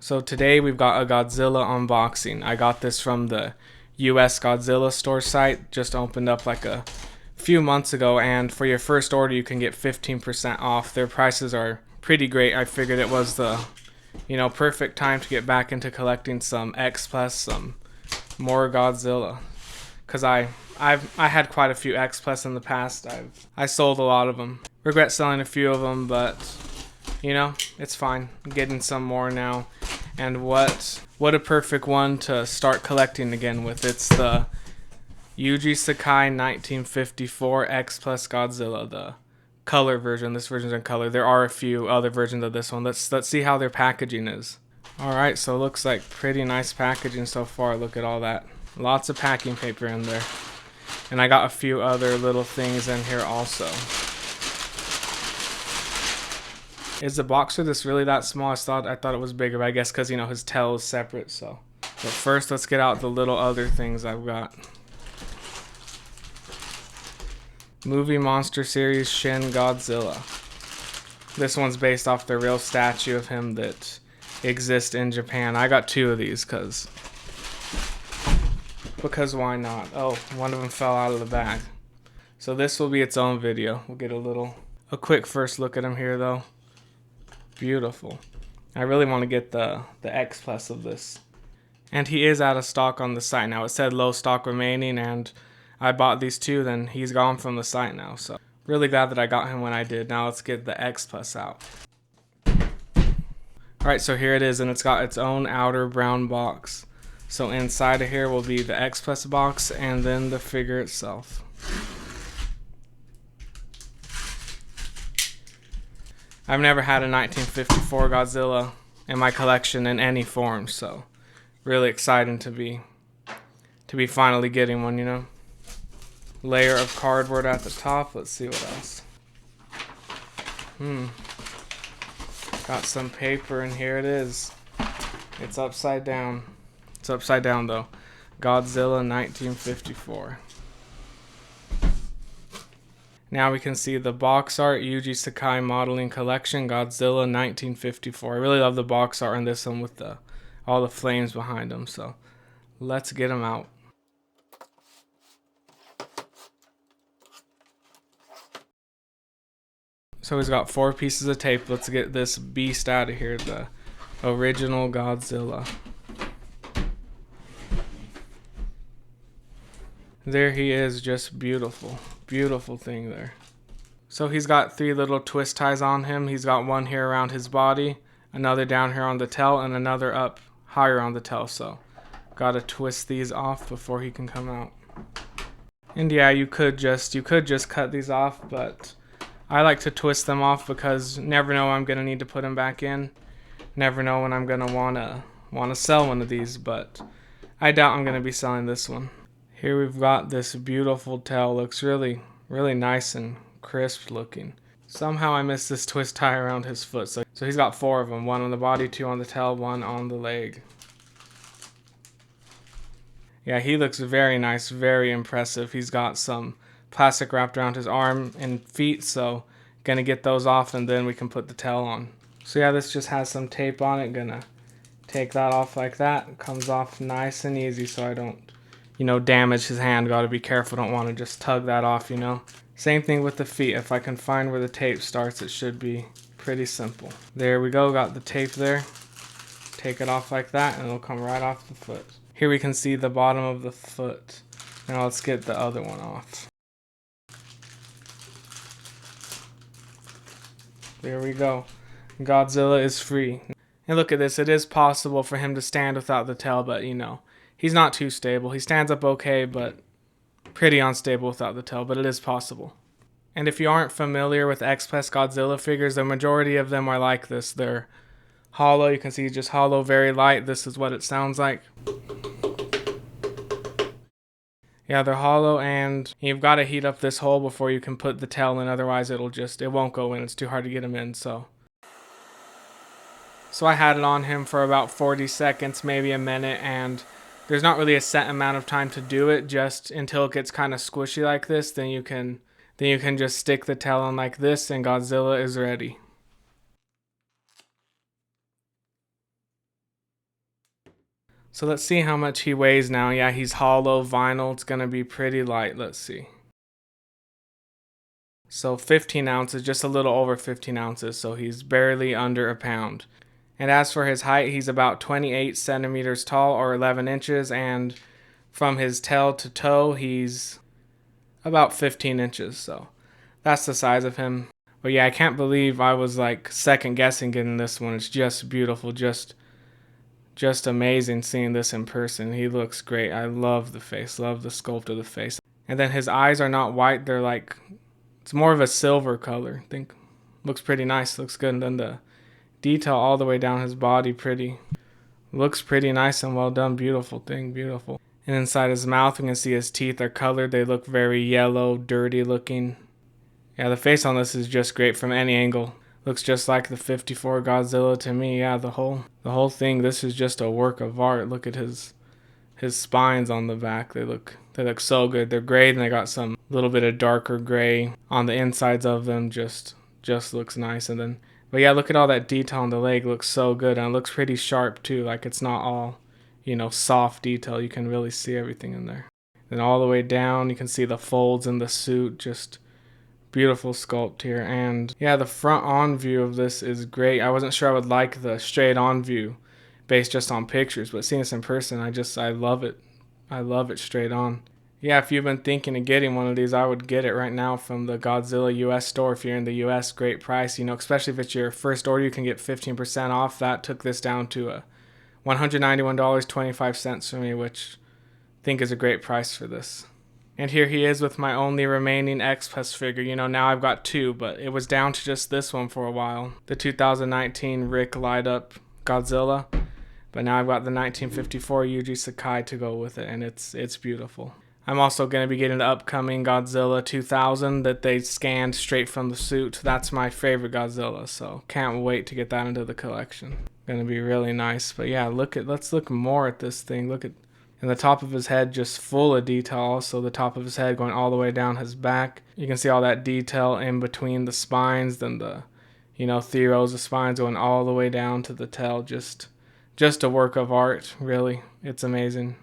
So today we've got a Godzilla unboxing. I got this from the US Godzilla store site, just opened up like a few months ago, and for your first order you can get 15% off. Their prices are pretty great. I figured it was the, perfect time to get back into collecting some X Plus, some more Godzilla. Cause I had quite a few X Plus in the past. I sold a lot of them. Regret selling a few of them, but it's fine. I'm getting some more now. And what a perfect one to start collecting again with. It's the Yuji Sakai 1954 X Plus Godzilla, the color version. This version's in color. There are a few other versions of this one. Let's see how their packaging is. Alright, so it looks like pretty nice packaging so far. Look at all that. Lots of packing paper in there. And I got a few other little things in here also. Is the box for this really that small? I thought it was bigger, but I guess because his tail is separate. So, but first let's get out the little other things I've got. Movie Monster Series Shin Godzilla. This one's based off the real statue of him that exists in Japan. I got two of these because why not? Oh, one of them fell out of the bag. So this will be its own video. We'll get a quick first look at him here though. Beautiful. I really want to get the X Plus of this. And he is out of stock on the site now. It said low stock remaining, and I bought these two, then he's gone from the site now. So really glad that I got him when I did. Now let's get the X Plus out. Alright, so here it is, and it's got its own outer brown box. So inside of here will be the X Plus box and then the figure itself. I've never had a 1954 Godzilla in my collection in any form, so really exciting to be finally getting one, Layer of cardboard at the top. Let's see what else. Got some paper, and here it is. It's upside down. It's upside down though. Godzilla 1954. Now we can see the box art, Yuji Sakai Modeling Collection, Godzilla 1954. I really love the box art on this one with all the flames behind them. So let's get them out. So he's got 4 pieces of tape. Let's get this beast out of here, the original Godzilla. There he is, just beautiful. Beautiful thing there. So he's got 3 little twist ties on him. He's got one here around his body, another down here on the tail, and another up higher on the tail. So gotta twist these off before he can come out. And yeah, you could just cut these off, but I like to twist them off because never know I'm gonna need to put them back in. Never know when I'm gonna wanna sell one of these, but I doubt I'm gonna be selling this one. Here we've got this beautiful tail. Looks really, really nice and crisp looking. Somehow I missed this twist tie around his foot. So he's got 4 of them. 1 on the body, 2 on the tail, 1 on the leg. Yeah, he looks very nice, very impressive. He's got some plastic wrapped around his arm and feet. So gonna get those off and then we can put the tail on. So yeah, this just has some tape on it. Gonna take that off like that. It comes off nice and easy so I don't damage his hand. Gotta be careful, don't want to just tug that off, Same thing with the feet. If I can find where the tape starts, it should be pretty simple. There we go, got the tape there. Take it off like that and it'll come right off the foot. Here we can see the bottom of the foot. Now let's get the other one off. There we go. Godzilla is free. And look at this, it is possible for him to stand without the tail, but he's not too stable. He stands up okay, but pretty unstable without the tail, but it is possible. And if you aren't familiar with X Plus Godzilla figures, the majority of them are like this. They're hollow. You can see just hollow, very light. This is what it sounds like. Yeah, they're hollow, and you've got to heat up this hole before you can put the tail in. Otherwise, it won't go in. It's too hard to get them in, So I had it on him for about 40 seconds, maybe a minute, and there's not really a set amount of time to do it, just until it gets kind of squishy like this. Then you can just stick the tail on like this and Godzilla is ready. So let's see how much he weighs now. Yeah, he's hollow vinyl. It's gonna be pretty light. Let's see. So 15 ounces, just a little over 15 ounces. So he's barely under a pound. And as for his height, he's about 28 centimeters tall, or 11 inches. And from his tail to toe, he's about 15 inches. So that's the size of him. But yeah, I can't believe I was like second guessing getting this one. It's just beautiful. Just amazing seeing this in person. He looks great. I love the face, love the sculpt of the face. And then his eyes are not white, they're like, it's more of a silver color. I think looks pretty nice, looks good. And then the detail all the way down his body, looks pretty nice and well done. Beautiful thing, beautiful. And inside his mouth, we can see his teeth are colored. They look very yellow, dirty looking. Yeah, the face on this is just great from any angle. Looks just like the 54 Godzilla to me. Yeah, the whole thing, this is just a work of art. Look at his spines on the back. They look so good. They're gray, and they got some little bit of darker gray on the insides of them. Just looks nice. And then, but yeah, look at all that detail on the leg. Looks so good, and it looks pretty sharp too. Like it's not all, soft detail. You can really see everything in there. Then all the way down, you can see the folds in the suit. Just beautiful sculpt here. And yeah, the front on view of this is great. I wasn't sure I would like the straight on view based just on pictures, but seeing this in person, I love it. I love it straight on. Yeah, if you've been thinking of getting one of these, I would get it right now from the Godzilla US store. If you're in the US, great price. Especially if it's your first order, you can get 15% off. That took this down to $191.25 for me, which I think is a great price for this. And here he is with my only remaining X-Plus figure. Now I've got two, but it was down to just this one for a while. The 2019 Rick Light Up Godzilla. But now I've got the 1954 Yuji Sakai to go with it, and it's beautiful. I'm also going to be getting the upcoming Godzilla 2000 that they scanned straight from the suit. That's my favorite Godzilla, so can't wait to get that into the collection. Going to be really nice. But yeah, let's look more at this thing. Look at and the top of his head, just full of detail. Also the top of his head going all the way down his back. You can see all that detail in between the spines, then the, 3 rows of spines going all the way down to the tail. Just a work of art, really. It's amazing.